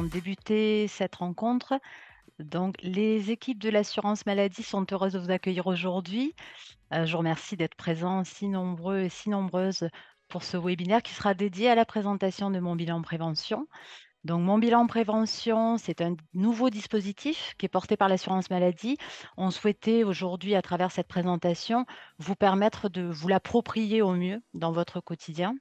débuter cette rencontre. Donc, les équipes de l'assurance maladie sont heureuses de vous accueillir aujourd'hui. Je vous remercie d'être présents si nombreux et si nombreuses pour ce webinaire qui sera dédié à la présentation de mon bilan prévention. Donc, mon bilan prévention, c'est un nouveau dispositif qui est porté par l'assurance maladie. On souhaitait aujourd'hui, à travers cette présentation, vous permettre de vous l'approprier au mieux dans votre quotidien.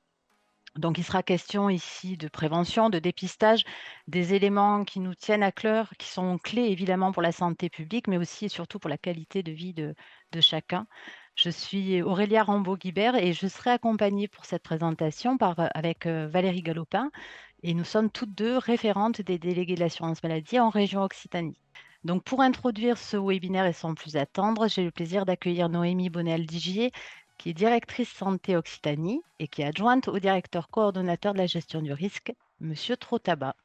Donc, il sera question ici de prévention, de dépistage, des éléments qui nous tiennent à cœur, qui sont clés évidemment pour la santé publique, mais aussi et surtout pour la qualité de vie de chacun. Je suis Aurélia Rambaud-Guibert et je serai accompagnée pour cette présentation avec Valérie Galopin. Et nous sommes toutes deux référentes des délégués de l'assurance maladie en région Occitanie. Donc, pour introduire ce webinaire et sans plus attendre, j'ai le plaisir d'accueillir Noémie Bonnel-Digier, qui est directrice santé Occitanie et qui est adjointe au directeur coordonnateur de la gestion du risque, Monsieur Trotaba.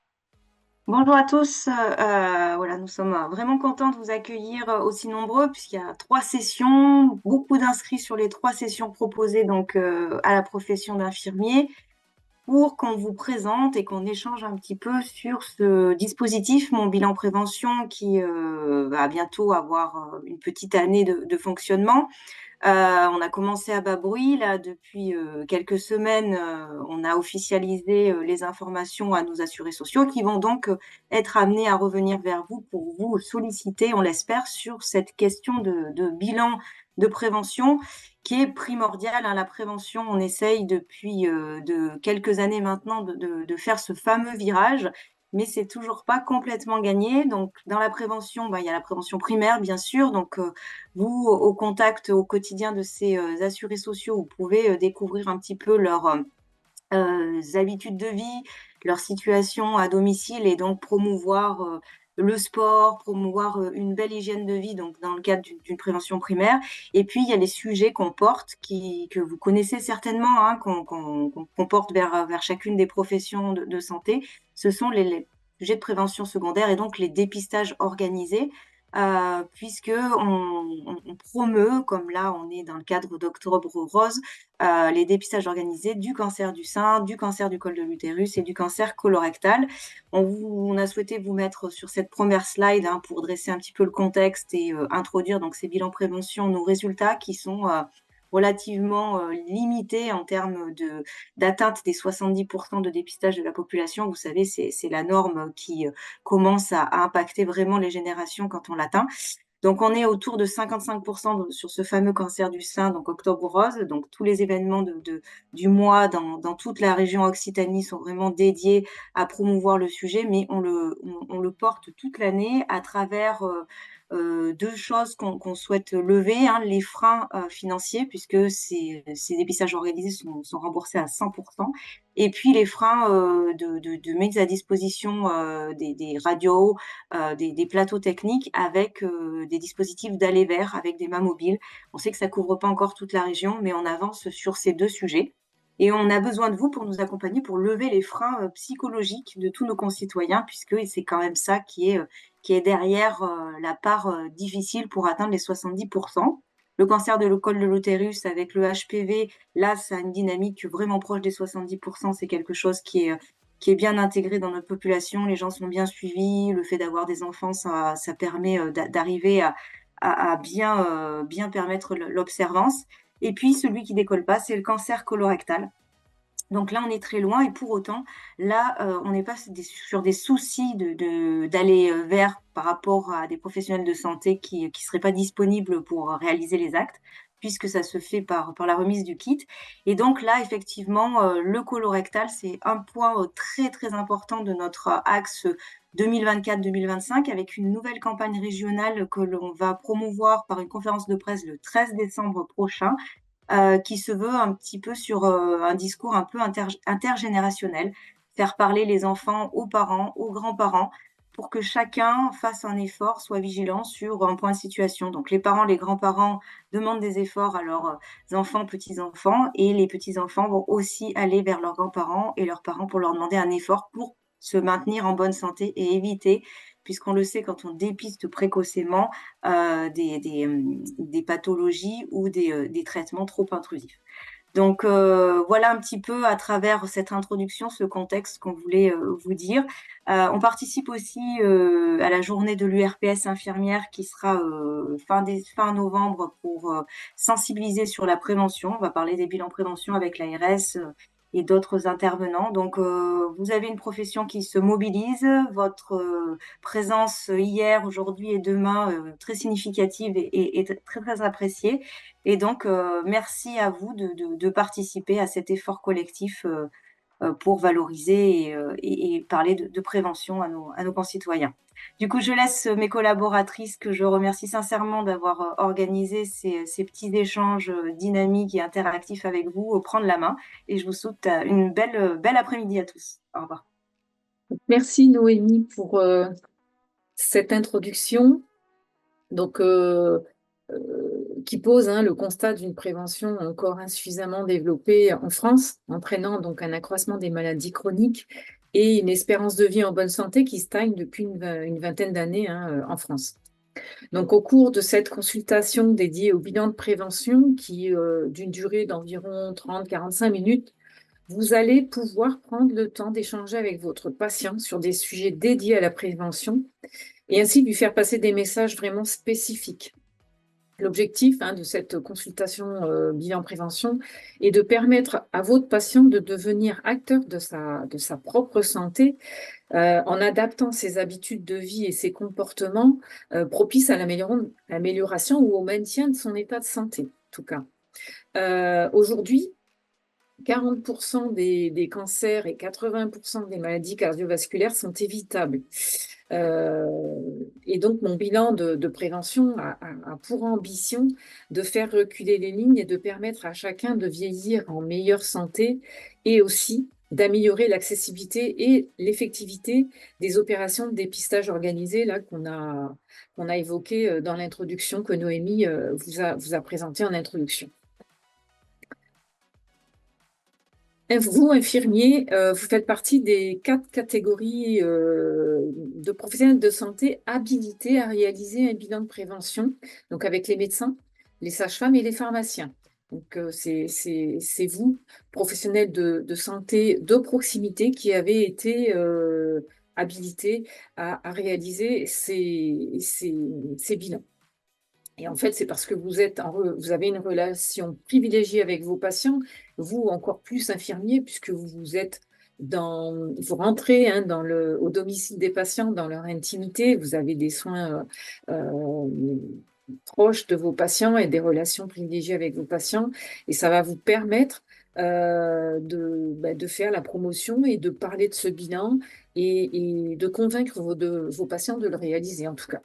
Bonjour à tous. Voilà, nous sommes vraiment contents de vous accueillir aussi nombreux puisqu'il y a 3 sessions, beaucoup d'inscrits sur les 3 sessions proposées donc à la profession d'infirmier pour qu'on vous présente et qu'on échange un petit peu sur ce dispositif, mon bilan prévention, qui va bientôt avoir une petite année de fonctionnement. On a commencé à bas bruit, là, depuis quelques semaines, on a officialisé les informations à nos assurés sociaux qui vont donc être amenés à revenir vers vous pour vous solliciter, on l'espère, sur cette question de bilan de prévention qui est primordiale. La prévention, on essaye depuis de quelques années maintenant de faire ce fameux virage, mais c'est toujours pas complètement gagné. Donc, dans la prévention, il y a la prévention primaire, bien sûr. Donc, vous, au contact au quotidien de ces assurés sociaux, vous pouvez découvrir un petit peu leurs habitudes de vie, leur situation à domicile et donc promouvoir le sport, promouvoir une belle hygiène de vie, donc dans le cadre d'une prévention primaire. Et puis, il y a les sujets qu'on porte, que vous connaissez certainement, qu'on porte vers chacune des professions de santé. Ce sont les sujets de prévention secondaire et donc les dépistages organisés. Puisque on promeut, comme là on est dans le cadre d'Octobre Rose, les dépistages organisés du cancer du sein, du cancer du col de l'utérus et du cancer colorectal. On a souhaité vous mettre sur cette première slide pour dresser un petit peu le contexte et introduire donc ces bilans prévention, nos résultats qui sont relativement limités en termes d'atteinte des 70% de dépistage de la population. Vous savez, c'est la norme qui commence à impacter vraiment les générations quand on l'atteint. Donc, on est autour de 55% sur ce fameux cancer du sein, donc Octobre Rose. Donc, tous les événements du mois dans toute la région Occitanie sont vraiment dédiés à promouvoir le sujet, mais on le porte toute l'année à travers 2 choses qu'on souhaite lever, les freins financiers, puisque ces dépistages organisés sont remboursés à 100%, et puis les freins de mise à disposition des radios, des plateaux techniques avec des dispositifs d'aller vers, avec des mains mobiles. On sait que ça couvre pas encore toute la région, mais on avance sur ces 2 sujets. Et on a besoin de vous pour nous accompagner, pour lever les freins psychologiques de tous nos concitoyens, puisque c'est quand même ça qui est derrière la part difficile pour atteindre les 70%. Le cancer de col de l'utérus avec le HPV, là, ça a une dynamique vraiment proche des 70%. C'est quelque chose qui est bien intégré dans notre population. Les gens sont bien suivis. Le fait d'avoir des enfants, ça permet d'arriver à bien permettre l'observance. Et puis, celui qui décolle pas, c'est le cancer colorectal. Donc là, on est très loin et pour autant, là, on n'est pas sur des soucis d'aller vers par rapport à des professionnels de santé qui seraient pas disponibles pour réaliser les actes, puisque ça se fait par la remise du kit. Et donc là, effectivement, le colorectal, c'est un point très très important de notre axe 2024-2025 avec une nouvelle campagne régionale que l'on va promouvoir par une conférence de presse le 13 décembre prochain, qui se veut un petit peu sur un discours un peu intergénérationnel, faire parler les enfants aux parents, aux grands-parents, pour que chacun fasse un effort, soit vigilant sur un point de situation. Donc les parents, les grands-parents demandent des efforts à leurs enfants, petits-enfants, et les petits-enfants vont aussi aller vers leurs grands-parents et leurs parents pour leur demander un effort pour se maintenir en bonne santé et éviter, puisqu'on le sait quand on dépiste précocement, des pathologies ou des traitements trop intrusifs. Donc voilà un petit peu à travers cette introduction, ce contexte qu'on voulait vous dire. On participe aussi à la journée de l'URPS infirmière qui sera fin novembre pour sensibiliser sur la prévention. On va parler des bilans prévention avec l'ARS et d'autres intervenants. Donc vous avez une profession qui se mobilise. Votre présence hier, aujourd'hui et demain très significative et très très appréciée. Et donc, merci à vous de participer à cet effort collectif pour valoriser et parler de prévention à nos concitoyens. Du coup, je laisse mes collaboratrices que je remercie sincèrement d'avoir organisé ces petits échanges dynamiques et interactifs avec vous, prendre la main. Et je vous souhaite une belle après-midi à tous. Au revoir. Merci Noémie pour cette introduction donc, qui pose le constat d'une prévention encore insuffisamment développée en France, entraînant donc un accroissement des maladies chroniques et une espérance de vie en bonne santé qui stagne depuis une vingtaine d'années en France. Donc, au cours de cette consultation dédiée au bilan de prévention, qui d'une durée d'environ 30-45 minutes, vous allez pouvoir prendre le temps d'échanger avec votre patient sur des sujets dédiés à la prévention et ainsi lui faire passer des messages vraiment spécifiques. L'objectif de cette consultation bilan prévention est de permettre à votre patient de devenir acteur de sa propre santé en adaptant ses habitudes de vie et ses comportements propices à l'amélioration ou au maintien de son état de santé, en tout cas. Aujourd'hui, 40% des cancers et 80% des maladies cardiovasculaires sont évitables. Et donc, mon bilan de prévention a pour ambition de faire reculer les lignes et de permettre à chacun de vieillir en meilleure santé et aussi d'améliorer l'accessibilité et l'effectivité des opérations de dépistage organisées qu'on a évoquées dans l'introduction que Noémie vous a présentée en introduction. Vous, infirmiers, vous faites partie des 4 catégories de professionnels de santé habilités à réaliser un bilan de prévention, donc avec les médecins, les sages-femmes et les pharmaciens. Donc, c'est vous, professionnels de santé de proximité, qui avez été habilités à réaliser ces bilans. Et en fait, c'est parce que vous avez une relation privilégiée avec vos patients, vous encore plus infirmiers, puisque vous rentrez au domicile des patients, dans leur intimité, vous avez des soins proches de vos patients et des relations privilégiées avec vos patients, et ça va vous permettre de faire la promotion et de parler de ce bilan et de convaincre vos patients de le réaliser, en tout cas.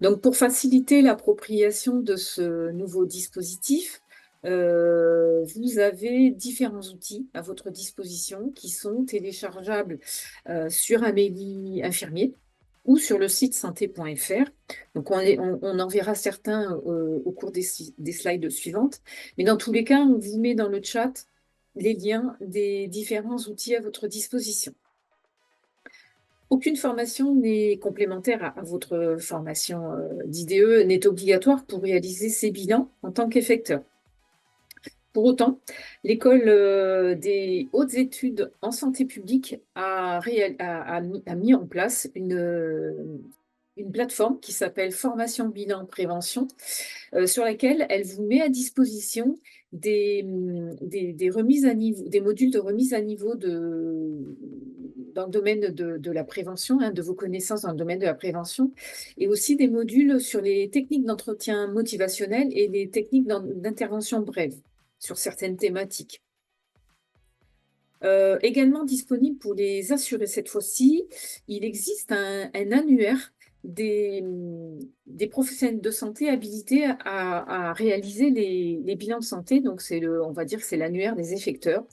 Donc, pour faciliter l'appropriation de ce nouveau dispositif, vous avez différents outils à votre disposition qui sont téléchargeables sur Amélie Infirmier ou sur le site santé.fr. Donc, on en verra certains au cours des slides suivantes. Mais dans tous les cas, on vous met dans le chat les liens des différents outils à votre disposition. Aucune formation n'est complémentaire à votre formation d'IDE, n'est obligatoire pour réaliser ces bilans en tant qu'effecteur. Pour autant, l'École des hautes études en santé publique a mis en place une plateforme qui s'appelle Formation Bilan Prévention, sur laquelle elle vous met à disposition des remises à niveau, des modules de remise à niveau dans le domaine de la prévention, de vos connaissances dans le domaine de la prévention, et aussi des modules sur les techniques d'entretien motivationnel et les techniques d'intervention brève sur certaines thématiques. Également disponible pour les assurés cette fois-ci, il existe un annuaire des professionnels de santé habilités à réaliser les bilans de santé. Donc, on va dire que c'est l'annuaire des effecteurs.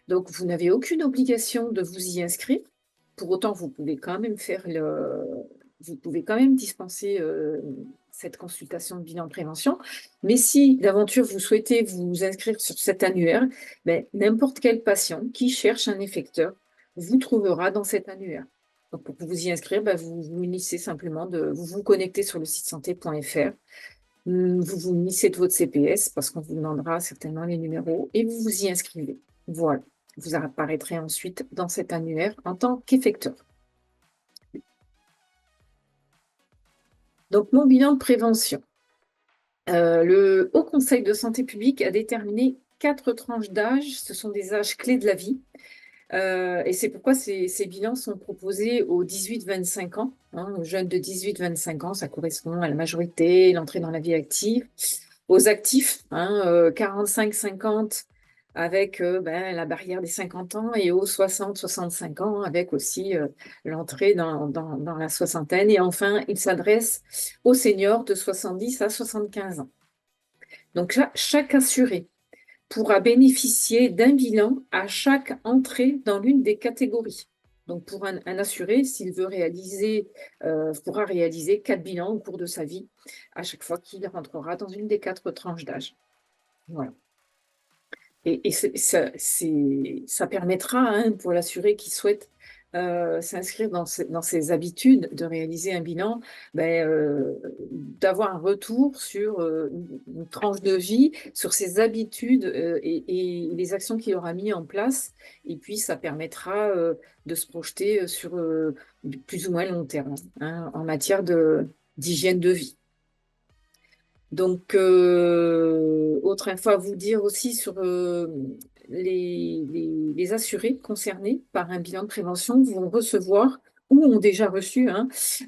Donc, vous n'avez aucune obligation de vous y inscrire. Pour autant, vous pouvez quand même dispenser cette consultation de bilan de prévention. Mais si d'aventure vous souhaitez vous inscrire sur cet annuaire, n'importe quel patient qui cherche un effecteur vous trouvera dans cet annuaire. Donc, pour vous y inscrire, vous vous munissez simplement vous connecter sur le site santé.fr. Vous vous munissez de votre CPS parce qu'on vous demandera certainement les numéros et vous vous y inscrivez. Voilà. Vous apparaîtrez ensuite dans cet annuaire en tant qu'effecteur. Donc, mon bilan de prévention. Le Haut Conseil de santé publique a déterminé 4 tranches d'âge. Ce sont des âges clés de la vie. Et c'est pourquoi ces bilans sont proposés aux 18-25 ans, hein, aux jeunes de 18-25 ans, ça correspond à la majorité, l'entrée dans la vie active. Aux actifs, hein, 45-50 avec la barrière des 50 ans et aux 60-65 ans avec aussi l'entrée dans la soixantaine. Et enfin, il s'adresse aux seniors de 70 à 75 ans. Donc là, chaque assuré pourra bénéficier d'un bilan à chaque entrée dans l'une des catégories. Donc, pour un assuré, s'il veut pourra réaliser 4 bilans au cours de sa vie, à chaque fois qu'il rentrera dans une des 4 tranches d'âge. Voilà. Et ça permettra, hein, pour l'assuré qui souhaite s'inscrire dans ses habitudes de réaliser un bilan, d'avoir un retour sur une tranche de vie, sur ses habitudes et les actions qu'il aura mis en place. Et puis, ça permettra de se projeter sur plus ou moins long terme, hein, en matière d'hygiène de vie. Donc, autre info à vous dire aussi sur les assurés concernés par un bilan de prévention vont recevoir ou ont déjà reçu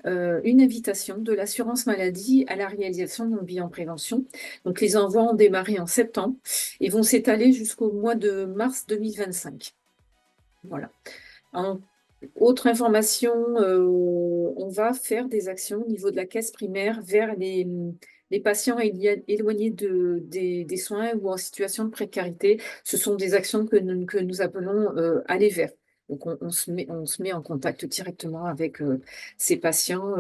une invitation de l'assurance maladie à la réalisation d'un bilan de prévention. Donc, les envois ont démarré en septembre et vont s'étaler jusqu'au mois de mars 2025. Voilà. Autre information, on va faire des actions au niveau de la caisse primaire vers les patients éloignés des soins ou en situation de précarité. Ce sont des actions que nous appelons aller vers. Donc, on se met en contact directement avec ces patients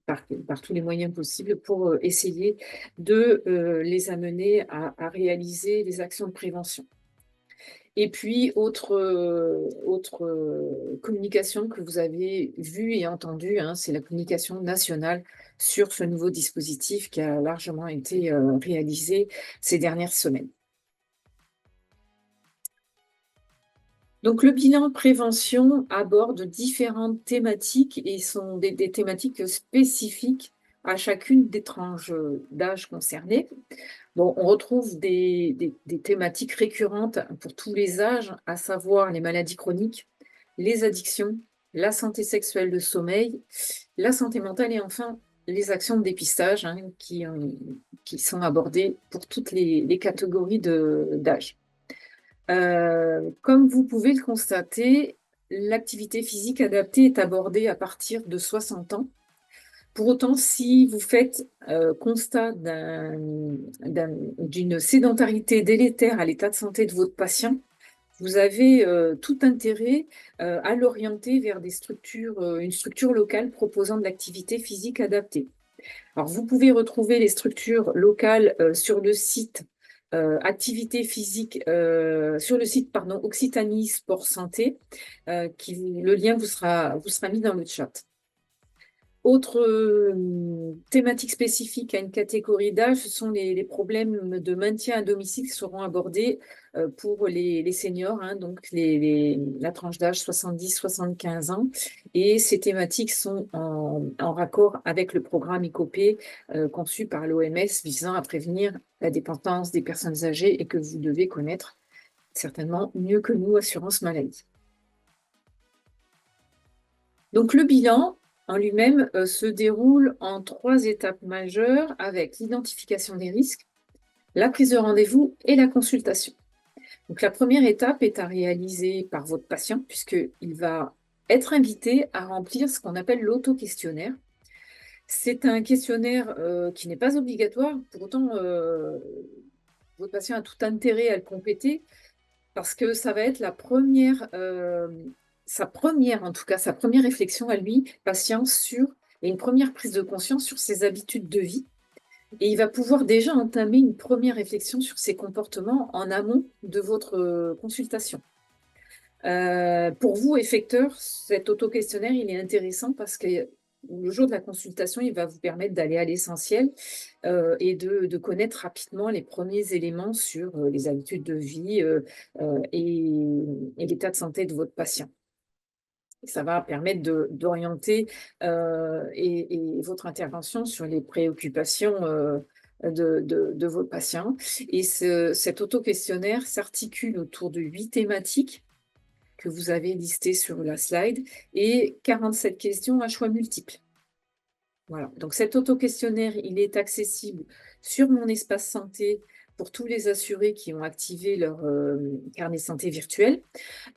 par tous les moyens possibles pour essayer de les amener à réaliser des actions de prévention. Et puis, autre communication que vous avez vue et entendue, hein, c'est la communication nationale sur ce nouveau dispositif qui a largement été réalisé ces dernières semaines. Donc, le bilan prévention aborde différentes thématiques et sont des thématiques spécifiques à chacune des tranches d'âge concernées. Bon, on retrouve des thématiques récurrentes pour tous les âges, à savoir les maladies chroniques, les addictions, la santé sexuelle, le sommeil, la santé mentale et enfin les actions de dépistage, hein, qui sont abordées pour toutes les catégories d'âge. Comme vous pouvez le constater, l'activité physique adaptée est abordée à partir de 60 ans. Pour autant, si vous faites constat d'une sédentarité délétère à l'état de santé de votre patient, vous avez tout intérêt à l'orienter vers une structure locale proposant de l'activité physique adaptée. Alors, vous pouvez retrouver les structures locales sur le site activité physique, sur le site Occitanie Sport Santé, le lien vous sera mis dans le chat. Autre thématique spécifique à une catégorie d'âge, ce sont les problèmes de maintien à domicile qui seront abordés pour les seniors, hein, donc la tranche d'âge 70-75 ans. Et ces thématiques sont en raccord avec le programme ICOPE conçu par l'OMS visant à prévenir la dépendance des personnes âgées et que vous devez connaître certainement mieux que nous, assurance maladie. Donc le bilan en lui-même se déroule en 3 étapes majeures avec l'identification des risques, la prise de rendez-vous et la consultation. Donc la première étape est à réaliser par votre patient puisqu'il va être invité à remplir ce qu'on appelle l'auto-questionnaire. C'est un questionnaire qui n'est pas obligatoire, pour autant votre patient a tout intérêt à le compléter parce que ça va être sa première réflexion à lui, patient, et une première prise de conscience sur ses habitudes de vie. Et il va pouvoir déjà entamer une première réflexion sur ses comportements en amont de votre consultation. Pour vous, effecteur, cet auto-questionnaire, il est intéressant parce qu'il le jour de la consultation, il va vous permettre d'aller à l'essentiel et de connaître rapidement les premiers éléments sur les habitudes de vie et l'état de santé de votre patient. Ça va permettre d'orienter et votre intervention sur les préoccupations de vos patients. Et cet auto-questionnaire s'articule autour de 8 thématiques que vous avez listées sur la slide et 47 questions à choix multiples. Voilà. Donc cet auto-questionnaire, il est accessible sur mon espace santé pour tous les assurés qui ont activé leur carnet santé virtuel.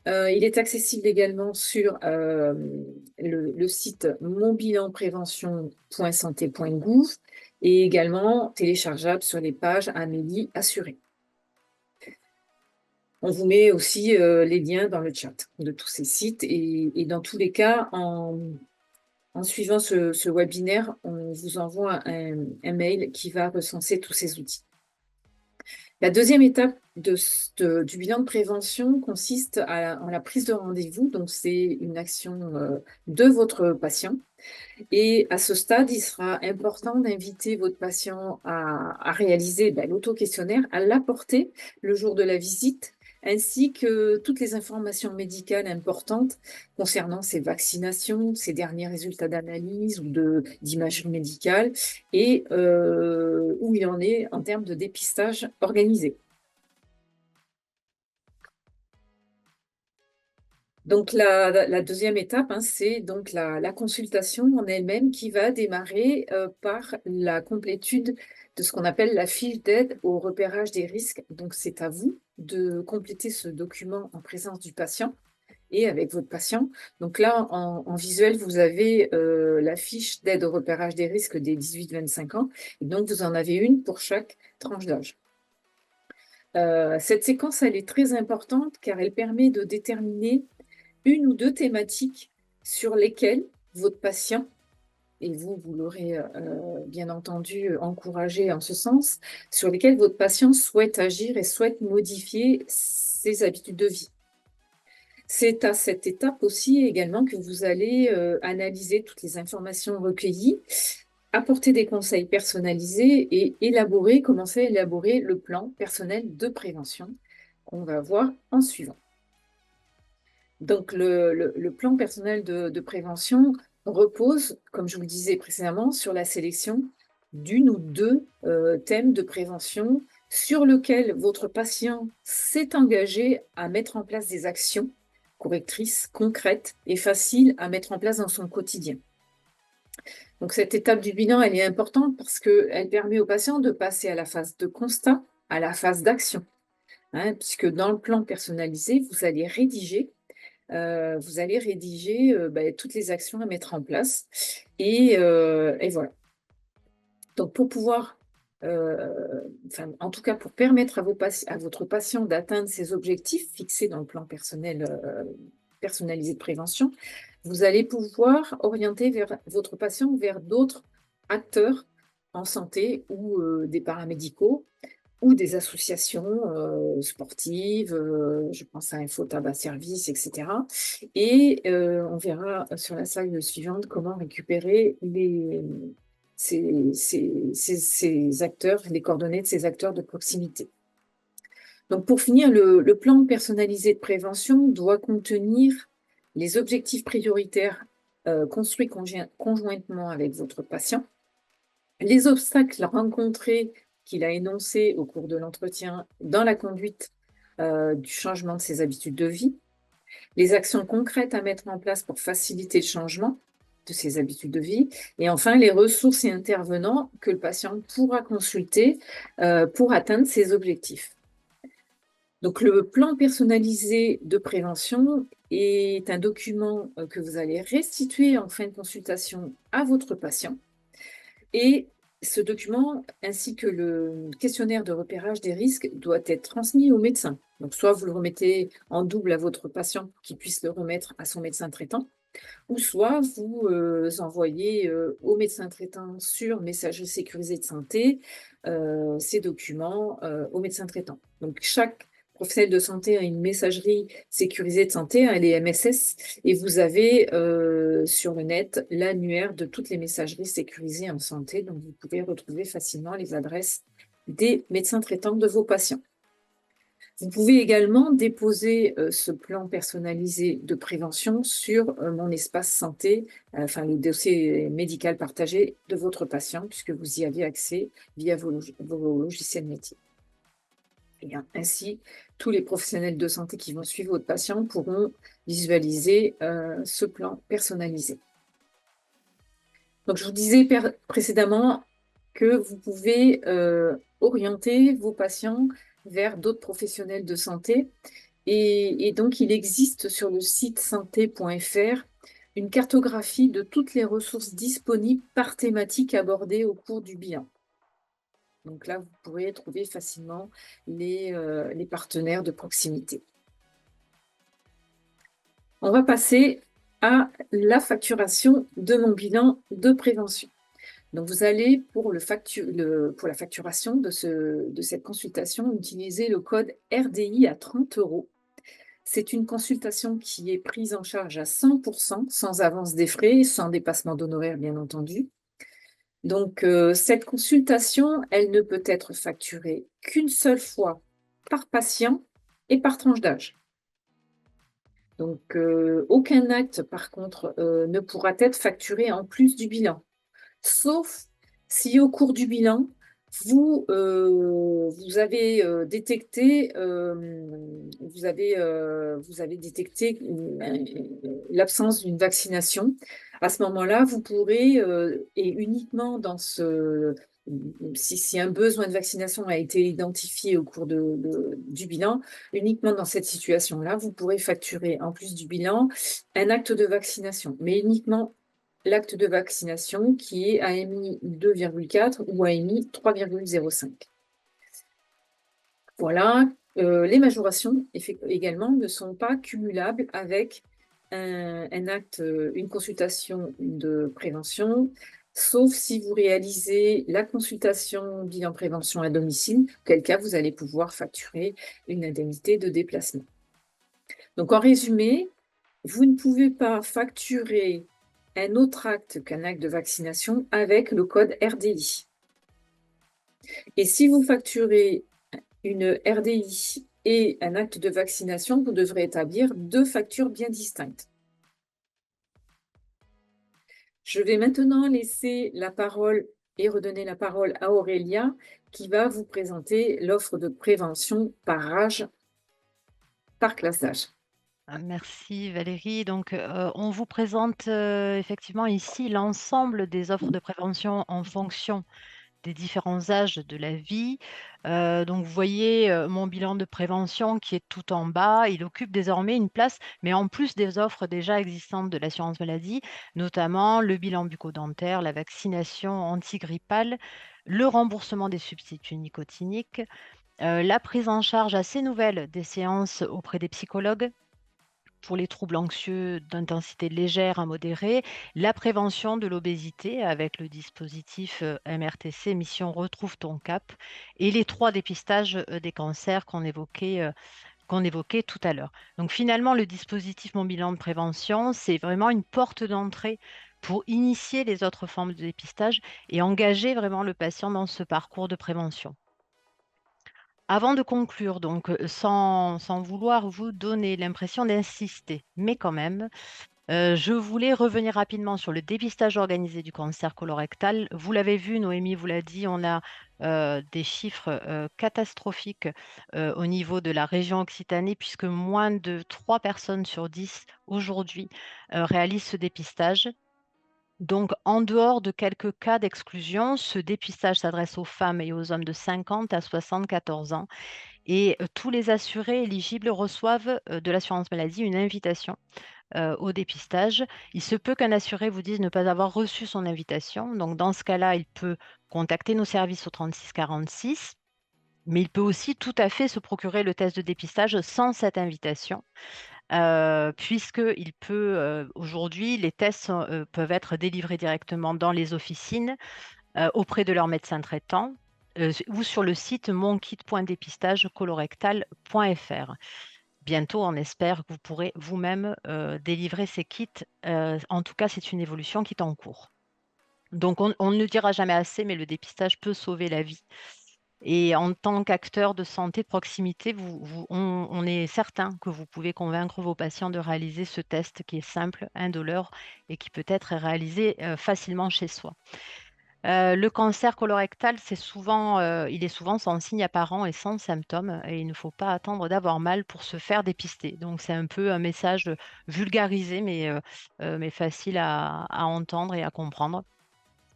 Il est accessible également sur le site monbilanprévention.santé.gouv et également téléchargeable sur les pages Amélie Assurée. On vous met aussi les liens dans le chat de tous ces sites et dans tous les cas, en suivant ce webinaire, on vous envoie un mail qui va recenser tous ces outils. La deuxième étape du bilan de prévention consiste en la prise de rendez-vous. Donc, c'est une action de votre patient. Et à ce stade, il sera important d'inviter votre patient à réaliser l'auto-questionnaire, à l'apporter le jour de la visite, ainsi que toutes les informations médicales importantes concernant ses vaccinations, ses derniers résultats d'analyse ou d'imagerie médicale, et où il en est en termes de dépistage organisé. Donc, la deuxième étape, c'est donc la consultation en elle-même qui va démarrer par la complétude de ce qu'on appelle la fiche d'aide au repérage des risques. Donc, c'est à vous de compléter ce document en présence du patient et avec votre patient. Donc là, en visuel, vous avez la fiche d'aide au repérage des risques des 18-25 ans. Et donc, vous en avez une pour chaque tranche d'âge. Cette séquence, elle est très importante car elle permet de déterminer une ou deux thématiques sur lesquelles votre patient, et vous l'aurez bien entendu encouragé en ce sens, sur lesquelles votre patient souhaite agir et souhaite modifier ses habitudes de vie. C'est à cette étape aussi également que vous allez analyser toutes les informations recueillies, apporter des conseils personnalisés et commencer à élaborer le plan personnel de prévention qu'on va voir en suivant. Donc, le plan personnel de prévention repose, comme je vous le disais précédemment, sur la sélection d'une ou deux thèmes de prévention sur lesquels votre patient s'est engagé à mettre en place des actions correctrices, concrètes et faciles à mettre en place dans son quotidien. Donc, cette étape du bilan, elle est importante parce qu'elle permet au patient de passer à la phase de constat, à la phase d'action. Puisque dans le plan personnalisé, vous allez rédiger toutes les actions à mettre en place. Et voilà. Donc, pour pouvoir, en tout cas, pour permettre à votre patient d'atteindre ses objectifs fixés dans le plan personnalisé de prévention, vous allez pouvoir orienter votre patient vers d'autres acteurs en santé ou des paramédicaux ou des associations sportives, je pense à Info Tabac Service, etc. Et on verra sur la slide suivante comment récupérer ces acteurs, les coordonnées de ces acteurs de proximité. Donc, pour finir, le plan personnalisé de prévention doit contenir les objectifs prioritaires construits conjointement avec votre patient, les obstacles rencontrés qu'il a énoncés au cours de l'entretien dans la conduite du changement de ses habitudes de vie, les actions concrètes à mettre en place pour faciliter le changement de ses habitudes de vie, et enfin les ressources et intervenants que le patient pourra consulter pour atteindre ses objectifs. Donc, le plan personnalisé de prévention est un document que vous allez restituer en fin de consultation à votre patient. Et ce document, ainsi que le questionnaire de repérage des risques, doit être transmis au médecin. Donc, soit vous le remettez en double à votre patient pour qu'il puisse le remettre à son médecin traitant, ou soit vous envoyez au médecin traitant sur messagerie sécurisée de santé ces documents au médecin traitant. Donc, chaque professionnel de santé a une messagerie sécurisée de santé, hein, les MSS, et vous avez sur le net l'annuaire de toutes les messageries sécurisées en santé, donc vous pouvez retrouver facilement les adresses des médecins traitants de vos patients. Vous pouvez également déposer ce plan personnalisé de prévention sur mon espace santé, enfin le dossier médical partagé de votre patient, puisque vous y avez accès via vos logiciels métiers. Et ainsi, tous les professionnels de santé qui vont suivre votre patient pourront visualiser ce plan personnalisé. Donc, je vous disais précédemment que vous pouvez orienter vos patients vers d'autres professionnels de santé. Et donc, il existe sur le site santé.fr une cartographie de toutes les ressources disponibles par thématique abordée au cours du bilan. Donc là, vous pourrez trouver facilement les partenaires de proximité. On va passer à la facturation de mon bilan de prévention. Donc, vous allez, pour la facturation de cette consultation, utiliser le code RDI à 30 €. C'est une consultation qui est prise en charge à 100%, sans avance des frais, sans dépassement d'honoraires, bien entendu. Donc, cette consultation, elle ne peut être facturée qu'une seule fois par patient et par tranche d'âge. Donc, aucun acte, par contre, ne pourra être facturé en plus du bilan, sauf si au cours du bilan, vous avez détecté l'absence d'une vaccination. À ce moment-là, vous pourrez, et uniquement si un besoin de vaccination a été identifié au cours du bilan, uniquement dans cette situation-là, vous pourrez facturer en plus du bilan un acte de vaccination, mais uniquement l'acte de vaccination qui est AMI 2,4 ou AMI 3,05. Voilà, les majorations également ne sont pas cumulables avec une consultation de prévention, sauf si vous réalisez la consultation bilan prévention à domicile, auquel cas vous allez pouvoir facturer une indemnité de déplacement. Donc en résumé, vous ne pouvez pas facturer un autre acte qu'un acte de vaccination avec le code RDI. Et si vous facturez une RDI et un acte de vaccination, vous devrez établir 2 factures bien distinctes. Je vais maintenant laisser la parole et redonner la parole à Aurélia qui va vous présenter l'offre de prévention par âge, par classe d'âge. Merci Valérie. Donc, on vous présente, effectivement ici l'ensemble des offres de prévention en fonction des différents âges de la vie. Donc vous voyez, mon bilan de prévention qui est tout en bas, il occupe désormais une place, mais en plus des offres déjà existantes de l'assurance maladie, notamment le bilan bucco-dentaire, la vaccination antigrippale, le remboursement des substituts nicotiniques, la prise en charge assez nouvelle des séances auprès des psychologues pour les troubles anxieux d'intensité légère à modérée, la prévention de l'obésité avec le dispositif MRTC, Mission Retrouve ton cap, et les 3 dépistages des cancers qu'on évoquait tout à l'heure. Donc finalement, le dispositif Mon bilan de prévention, c'est vraiment une porte d'entrée pour initier les autres formes de dépistage et engager vraiment le patient dans ce parcours de prévention. Avant de conclure, donc, sans vouloir vous donner l'impression d'insister, mais quand même, je voulais revenir rapidement sur le dépistage organisé du cancer colorectal. Vous l'avez vu, Noémie vous l'a dit, on a, des chiffres, catastrophiques, au niveau de la région Occitanie puisque moins de 3 personnes sur 10 aujourd'hui, réalisent ce dépistage. Donc, en dehors de quelques cas d'exclusion, ce dépistage s'adresse aux femmes et aux hommes de 50 à 74 ans et tous les assurés éligibles reçoivent, de l'assurance maladie une invitation, au dépistage. Il se peut qu'un assuré vous dise ne pas avoir reçu son invitation. Donc dans ce cas-là, il peut contacter nos services au 36 46, mais il peut aussi tout à fait se procurer le test de dépistage sans cette invitation. Puisqu'il peut, aujourd'hui, les tests peuvent être délivrés directement dans les officines, auprès de leur médecin traitant, ou sur le site monkit.dépistageColorectal.fr. Bientôt, on espère que vous pourrez vous-même délivrer ces kits. En tout cas, c'est une évolution qui est en cours. Donc, on ne le dira jamais assez, mais le dépistage peut sauver la vie. Et en tant qu'acteur de santé de proximité, on est certain que vous pouvez convaincre vos patients de réaliser ce test qui est simple, indolore et qui peut être réalisé facilement chez soi. Le cancer colorectal, il est souvent sans signe apparent et sans symptômes, et il ne faut pas attendre d'avoir mal pour se faire dépister. Donc, c'est un peu un message vulgarisé, mais facile à entendre et à comprendre.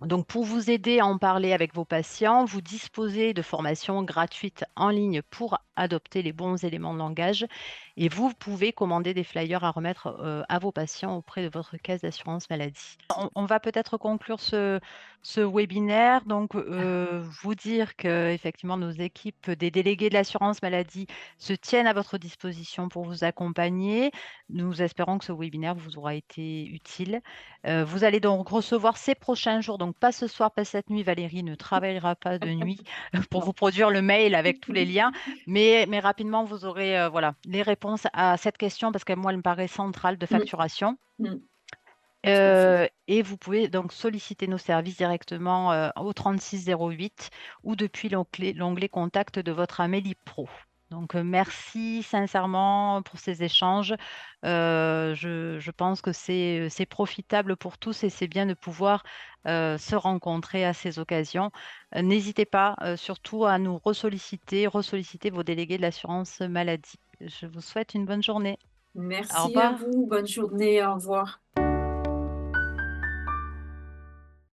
Donc, pour vous aider à en parler avec vos patients, vous disposez de formations gratuites en ligne pour adopter les bons éléments de langage et vous pouvez commander des flyers à remettre à vos patients auprès de votre caisse d'assurance maladie. On va peut-être conclure ce webinaire. Donc, vous dire que effectivement nos équipes des délégués de l'assurance maladie se tiennent à votre disposition pour vous accompagner. Nous espérons que ce webinaire vous aura été utile. Vous allez donc recevoir ces prochains jours, donc pas ce soir, pas cette nuit, Valérie ne travaillera pas de nuit pour vous produire le mail avec tous les liens, mais rapidement, vous aurez voilà, les réponses à cette question, parce que moi, elle me paraît centrale de Mm, facturation. mm, tout à fait. Et vous pouvez donc solliciter nos services directement au 3608 ou depuis l'onglet Contact de votre Amélie Pro. Donc, merci sincèrement pour ces échanges. Je pense que c'est profitable pour tous et c'est bien de pouvoir se rencontrer à ces occasions. N'hésitez pas surtout à nous ressolliciter vos délégués de l'assurance maladie. Je vous souhaite une bonne journée. Au Merci à revoir. vous. Bonne journée. Au revoir.